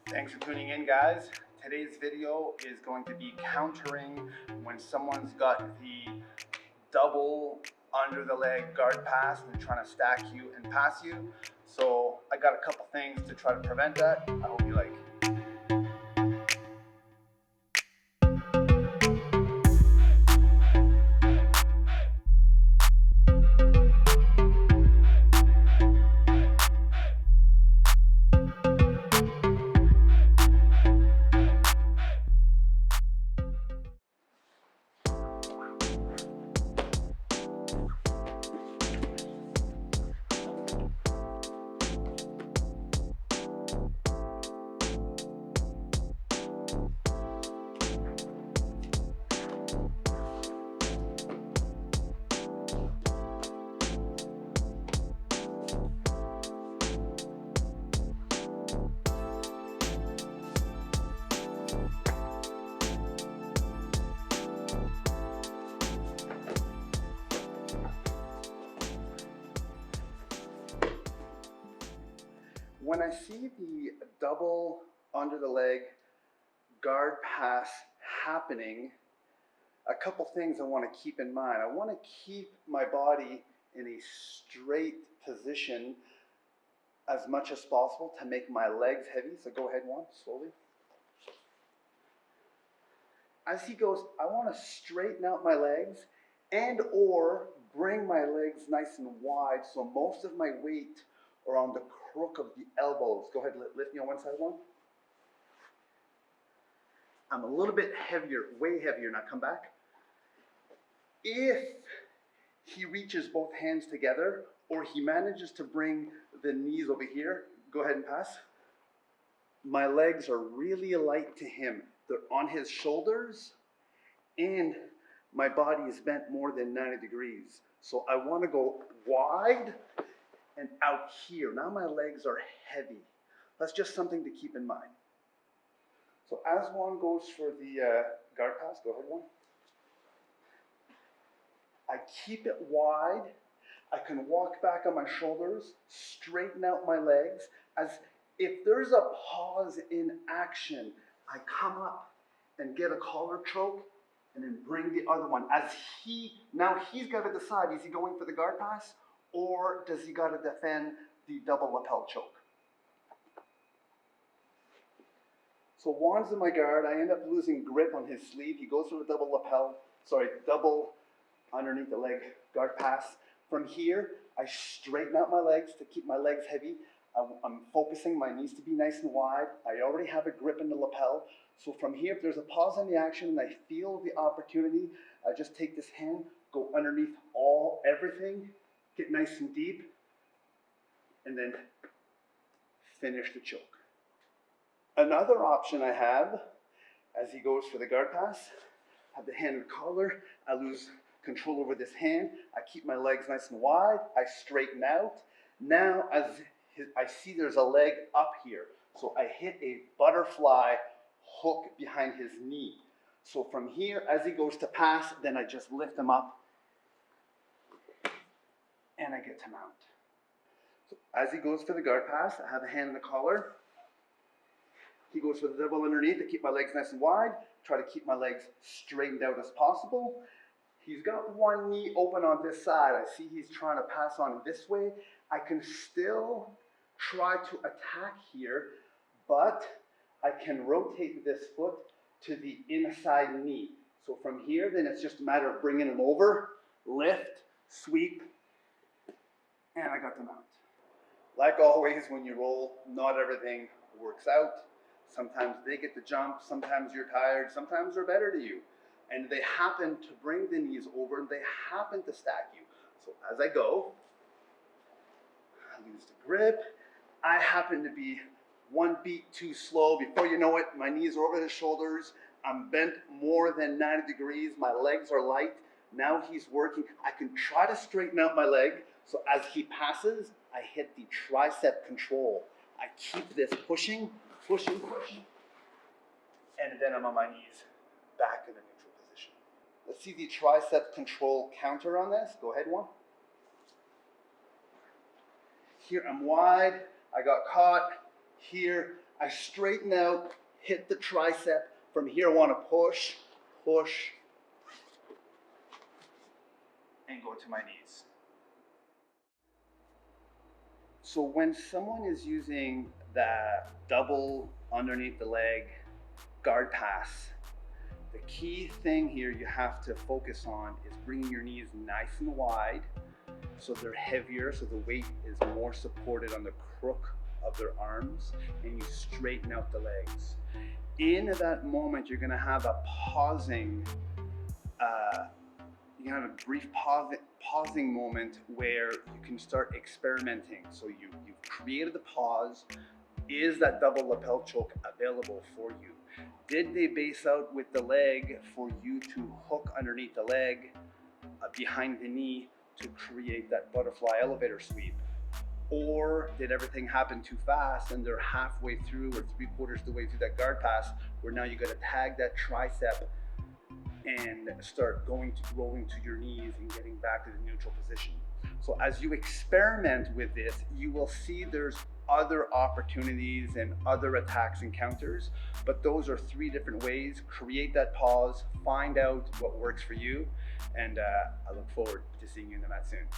Thanks for tuning in, guys. Today's video is going to be countering when someone's got the double under the leg guard pass and they're trying to stack you and pass you. So I got a couple things to try to prevent that. I hope you like. When I see the double under the leg guard pass happening, a couple things I want to keep in mind. I want to keep my body in a straight position as much as possible to make my legs heavy. So go ahead, Juan, slowly. As he goes, I want to straighten out my legs and or bring my legs nice and wide so most of my weight are on the crook of the elbows. Go ahead, lift me on one side, Juan. I'm a little bit heavier, way heavier. Now come back. If he reaches both hands together or he manages to bring the knees over here, go ahead and pass. My legs are really light to him. They're on his shoulders and my body is bent more than 90 degrees. So I want to go wide and out here. Now my legs are heavy. That's just something to keep in mind. So as Juan goes for the guard pass, go ahead, Juan. I keep it wide. I can walk back on my shoulders, straighten out my legs. As if there's a pause in action, I come up and get a collar choke and then bring the other one. Now he's got to decide, is he going for the guard pass or does he got to defend the double lapel choke? So Juan's in my guard. I end up losing grip on his sleeve. He goes for the double underneath the leg guard pass. From here, I straighten out my legs to keep my legs heavy. I'm focusing my knees to be nice and wide. I already have a grip in the lapel. So from here, if there's a pause in the action and I feel the opportunity, I just take this hand, go underneath everything, get nice and deep, and then finish the choke. Another option I have, as he goes for the guard pass, I have the hand in the collar, I lose control over this hand, I keep my legs nice and wide, I straighten out. Now, I see there's a leg up here, so I hit a butterfly hook behind his knee. So from here, as he goes to pass, then I just lift him up and I get to mount. So as he goes for the guard pass, I have a hand in the collar. He goes for the double underneath to keep my legs nice and wide, try to keep my legs straightened out as possible. He's got one knee open on this side. I see he's trying to pass on this way. I can still try to attack here, but I can rotate this foot to the inside knee. So from here, then it's just a matter of bringing him over, lift, sweep, and I got the mount. Like always, when you roll, not everything works out. Sometimes they get the jump, sometimes you're tired, sometimes they're better to you. And they happen to bring the knees over and they happen to stack you. So as I go, I lose the grip. I happen to be one beat too slow. Before you know it, my knees are over his shoulders. I'm bent more than 90 degrees. My legs are light. Now he's working. I can try to straighten out my leg. So as he passes, I hit the tricep control. I keep this pushing, pushing, pushing. And then I'm on my knees, back in the neutral position. Let's see the tricep control counter on this. Go ahead, Juan. Here I'm wide. I got caught. Here I straighten out, hit the tricep. From here I want to push, push, and go to my knees. So when someone is using the double underneath the leg guard pass, the key thing here you have to focus on is bringing your knees nice and wide so they're heavier, so the weight is more supported on the crook of their arms, and you straighten out the legs. In that moment, you're gonna have a pausing, you have a brief pausing moment where you can start experimenting. So you've created the pause. Is that double lapel choke available for you? Did they base out with the leg for you to hook underneath the leg behind the knee to create that butterfly elevator sweep? Or did everything happen too fast and they're halfway through or 3/4 the way through that guard pass where now you got to tag that tricep and start rolling to your knees and getting back to the neutral position. So as you experiment with this, you will see there's other opportunities and other attacks and counters, but those are 3 different ways. Create that pause, find out what works for you, and I look forward to seeing you in the mat soon.